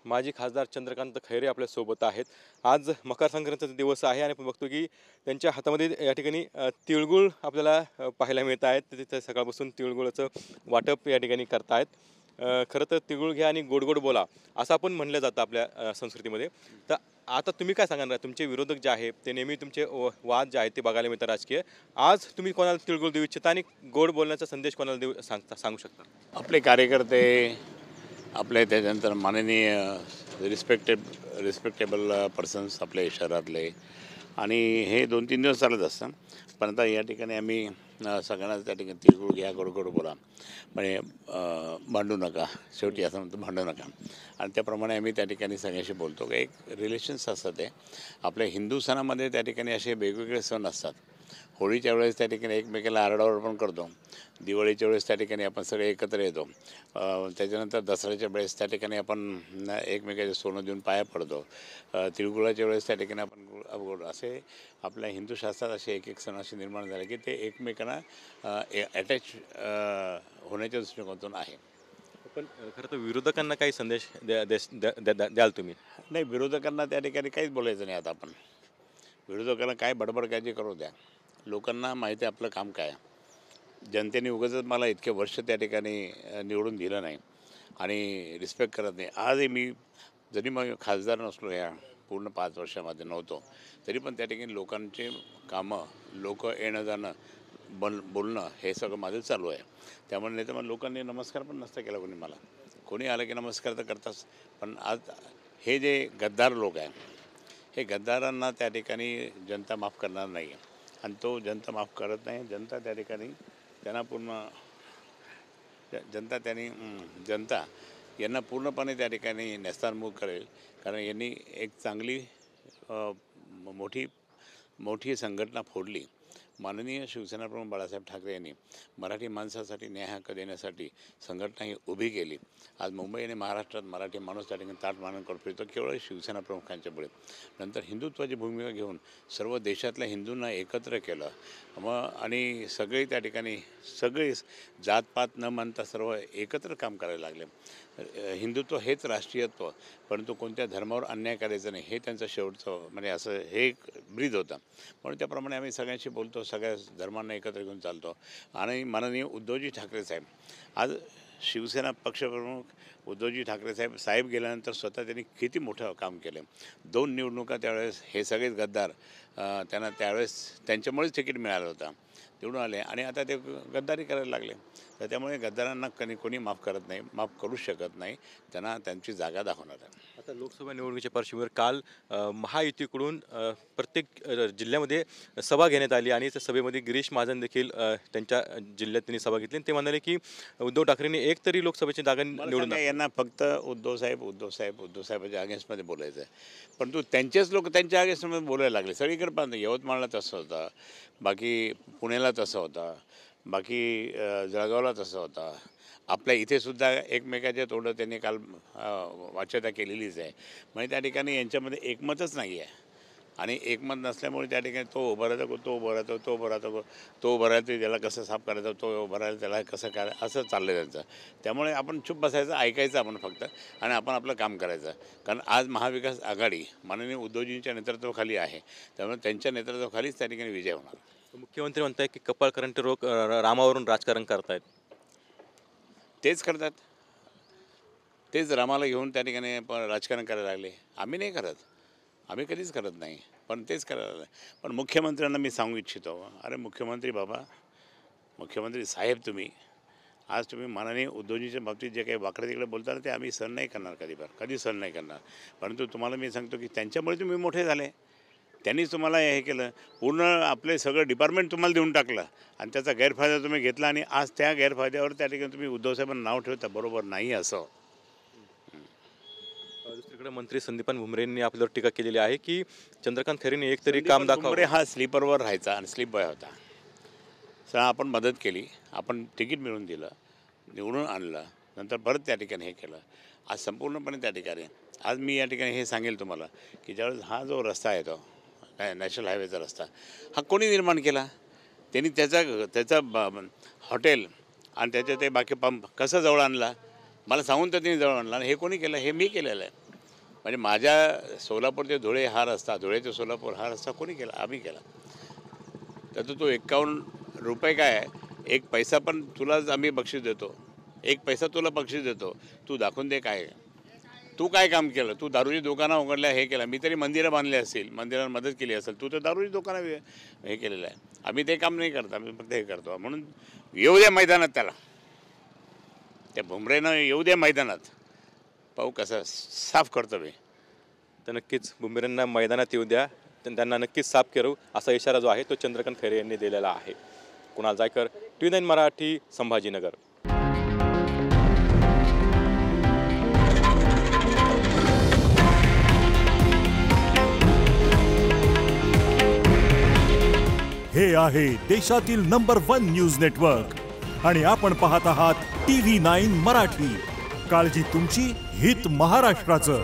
माजी खासदार चंद्रकांत खैरे आपल्यासोबत आहेत. आज मकर संक्रांतीचा दिवस आहे आणि आपण बघतो की त्यांच्या हातामध्ये या ठिकाणी तिळगुळ आपल्याला पाहायला मिळत आहेत. ते तिथे सकाळपासून तिळगुळाचं वाटप या ठिकाणी करतायत. खरं तर तिळगुळ घ्या आणि गोड गोड बोला असं आपण म्हणलं जातं आपल्या संस्कृतीमध्ये. तर आता तुम्ही काय सांगणार? तुमचे विरोधक जे आहेत ते नेहमी तुमचे वाद जे आहेत ते बघायला मिळतात राजकीय. आज तुम्ही कोणाला तिळगुळ देऊ इच्छिता आणि गोड बोलण्याचा संदेश कोणाला सांगू शकता? आपले कार्यकर्ते, आपले त्याच्यानंतर माननीय रिस्पेक्टेबल पर्सन्स आपले शहरातले, आणि हे 2-3 दिवस चालत असतं. पण आता या ठिकाणी आम्ही सगळ्यांना त्या ठिकाणी तिळगुळ घ्या, गोड गोड बोला, म्हणजे भांडू नका. शेवटी असं म्हणतो, भांडू नका. आणि त्याप्रमाणे आम्ही त्या ठिकाणी सगळ्यांशी बोलतो की एक रिलेशन्स असतात. ते आपल्या हिंदू सणामध्ये त्या ठिकाणी असे वेगवेगळे सण असतात. होळीच्या वेळेस त्या ठिकाणी एकमेकाला आरडाओरड पण करतो. दिवाळीच्या वेळेस त्या ठिकाणी आपण सगळे एकत्र येतो. त्याच्यानंतर दसऱ्याच्या वेळेस त्या ठिकाणी आपण एकमेकाचे सोनं देऊन पाया पडतो. तिळगुळाच्या वेळेस त्या ठिकाणी आपण गोड असे आपल्या हिंदू शास्त्रात असे एक सण असे निर्माण झाले की ते एकमेकांना अटॅच होण्याच्या दृष्टिकोनातून आहे. पण खरं तर विरोधकांना काही संदेश द्याल तुम्ही? नाही, विरोधकांना त्या ठिकाणी काहीच बोलायचं नाही. आता आपण विरोधकांना काय बडबड काय करू द्या. लोकांना माहिती आहे आपलं काम काय. जनतेने उगाचच मला इतके वर्ष त्या ठिकाणी निवडून दिलं नाही आणि रिस्पेक्ट करत नाही. आजही मी जरी मग खासदार नसलो, या पूर्ण 5 वर्षामध्ये नव्हतो, तरी पण त्या ठिकाणी लोकांचे कामं, लोक येणं जाणं, बोलणं हे सगळं माझं चालू आहे. त्यामुळे नाही तर मग लोकांनी नमस्कार पण नसता केला कोणी मला. कोणी आलं की नमस्कार तर करताच. पण आज हे जे गद्दार लोक आहे, हे गद्दारांना त्या ठिकाणी जनता माफ करणार नाही आहे. आणि तो जनता माफ करत नाही. जनता त्या ठिकाणी त्यांना पूर्ण जनता यांना पूर्णपणे त्या ठिकाणी नेस्तारमूळ करेल. कारण यांनी एक चांगली मोठी मोठी संघटना फोडली. माननीय शिवसेनाप्रमुख बाळासाहेब ठाकरे यांनी मराठी माणसासाठी न्याय हक्क देण्यासाठी संघटना ही उभी केली. आज मुंबई आणि महाराष्ट्रात मराठी माणूस त्या ठिकाणी ताट मानून करतो फिरतो केवळ शिवसेना प्रमुखांच्यामुळे. नंतर हिंदुत्वाची भूमिका घेऊन सर्व देशातल्या हिंदूंना एकत्र केलं. आणि सगळे त्या ठिकाणी सगळे जातपात न मानता सर्व एकत्र काम करायला लागले. हिंदुत्व हेच राष्ट्रीयत्व, परंतु कोणत्या धर्मावर अन्याय करायचं नाही हे त्यांचं शेवटचं म्हणजे असं हे एक ब्रीद होता. म्हणून त्याप्रमाणे आम्ही सगळ्यांशी बोलतो, सगळ्या धर्मांना एकत्र घेऊन चालतो. आणि माननीय उद्धवजी ठाकरे साहेब, आज शिवसेना पक्षप्रमुख उद्धवजी ठाकरे साहेब गेल्यानंतर स्वतः त्यांनी किती मोठं काम केलं. 2 निवडणुका त्यावेळेस हे सगळेच गद्दार त्यांना त्यावेळेस त्यांच्यामुळेच तिकीट मिळालं होतं, निवडून आले आणि आता ते गद्दारी करायला लागले. तर त्यामुळे गद्दारांना कोणी माफ करत नाही, माफ करू शकत नाही. त्यांना त्यांची जागा दाखवणार आहे. आता लोकसभा निवडणुकीच्या पार्श्वभूमीवर काल महायुतीकडून प्रत्येक जिल्ह्यामध्ये सभा घेण्यात आली आणि त्या सभेमध्ये गिरीश महाजन देखील त्यांच्या जिल्ह्यात त्यांनी सभा घेतली. ते म्हणाले की उद्धव ठाकरेंनी एक तरी लोकसभेची जागा निवडून यांना फक्त उद्धव साहेबांच्या अगेन्स्टमध्ये बोलायचं आहे. परंतु त्यांचेच लोक त्यांच्या अगेन्स्टमध्ये बोलायला लागले. सगळीकडे पण यवतमाळला तसं होतं, बाकी पुण्याला तसं होतं, बाकी जळगावला तसं होतं. आपल्या इथेसुद्धा एकमेकाच्या तोंडं त्यांनी काल वाच्यता केलेलीच आहे. म्हणजे त्या ठिकाणी यांच्यामध्ये एकमतच नाही आहे. आणि एकमत नसल्यामुळे त्या ठिकाणी तो उभं राहतो, तो उभं राहतो, तो उभं राहतो, तो उभं राहतो, त्याला कसं साफ करायचं, तो उभं राहिला त्याला कसं करायचं, असं चाललं आहे त्यांचं. त्यामुळे आपण चूप बसायचं, ऐकायचं आपण फक्त, आणि आपण आपलं काम करायचं. कारण आज महाविकास आघाडी माननीय उद्धवजींच्या नेतृत्वाखाली आहे. त्यामुळे त्यांच्या नेतृत्वाखालीच त्या ठिकाणी विजय होणार. मुख्यमंत्री म्हणताय की कपाळ करंट रोग रामावरून राजकारण करतायत. तेच करतात. तेच रामाला घेऊन त्या ठिकाणी राजकारण करायला लागले. आम्ही नाही करत, आम्ही कधीच करत नाही, पण तेच करायला लागले. पण मुख्यमंत्र्यांना मी सांगू इच्छितो, अरे मुख्यमंत्री बाबा, मुख्यमंत्री साहेब, तुम्ही माननीय उद्धवजीच्या बाबतीत जे काही वाकडे तिकडे बोलता ते आम्ही सहन नाही करणार, कधी सहन नाही करणार. परंतु तुम्हाला मी सांगतो की त्यांच्यामुळे तुम्ही मोठे झाले. त्यांनीच तुम्हाला हे केलं, पूर्ण आपले सगळं डिपार्टमेंट तुम्हाला देऊन टाकलं आणि त्याचा गैरफायदा तुम्ही घेतला. आणि आज त्या गैरफायद्यावर त्या ठिकाणी तुम्ही उद्धवसाहेबांना नाव ठेवता, बरोबर नाही असं. दुसरीकडे मंत्री संदीपान भुमरेंनी आपल्यावर टीका केलेली आहे की चंद्रकांत खैरेंनी एक तरी काम दाखवलं. हा स्लीपरवर राहायचा आणि स्लीप बॉय होता. आपण मदत केली, आपण तिकीट मिळवून दिलं, निवडून आणलं, नंतर परत त्या ठिकाणी हे केलं. आज संपूर्णपणे त्या ठिकाणी आज मी या ठिकाणी हे सांगेल तुम्हाला की ज्यावेळेस हा जो रस्ता आहे, तो नॅशनल हायवेचा रस्ता, हा कोणी निर्माण केला? त्यांनी त्याचा हॉटेल आणि त्याच्या ते बाकी पंप कसं जवळ आणला? मला सांगून तर त्यांनी जवळ आणला. हे कोणी केलं? हे मी केलेलं आहे. म्हणजे माझ्या सोलापूर ते धुळे हा रस्ता, धुळे ते सोलापूर हा रस्ता कोणी केला? आम्ही केला. तर तो 51 रुपये काय आहे, 1 पैसा पण तुलाच आम्ही बक्षीस देतो, 1 पैसा तुला बक्षीस देतो. तू दाखवून दे काय तू काय काम केलं. तू दारूची दुकानं उघडल्या, हे केलं. मी तरी मंदिरं बांधली असतील, मंदिरांना मदत केली असेल. तू तर दारूची दुकानं हे केलेलं आहे. आम्ही ते काम नाही करत, आम्ही फक्त हे करतो. म्हणून येऊ द्या मैदानात त्याला, त्या भुमरेनं येऊ द्या मैदानात, पाहू कसं साफ करतो मी. तर नक्कीच भुमरेंना मैदानात येऊ द्या, त्यांना नक्कीच साफ करू असा इशारा जो आहे तो चंद्रकांत खैरे यांनी दिलेला आहे. कुणाल जायकर, TV9 मराठी, संभाजीनगर. हे आहे देशातील नंबर 1 न्यूज नेटवर्क आणि आपण पाहत आहात TV9 मराठी. काळजी तुमची, हित महाराष्ट्राचं.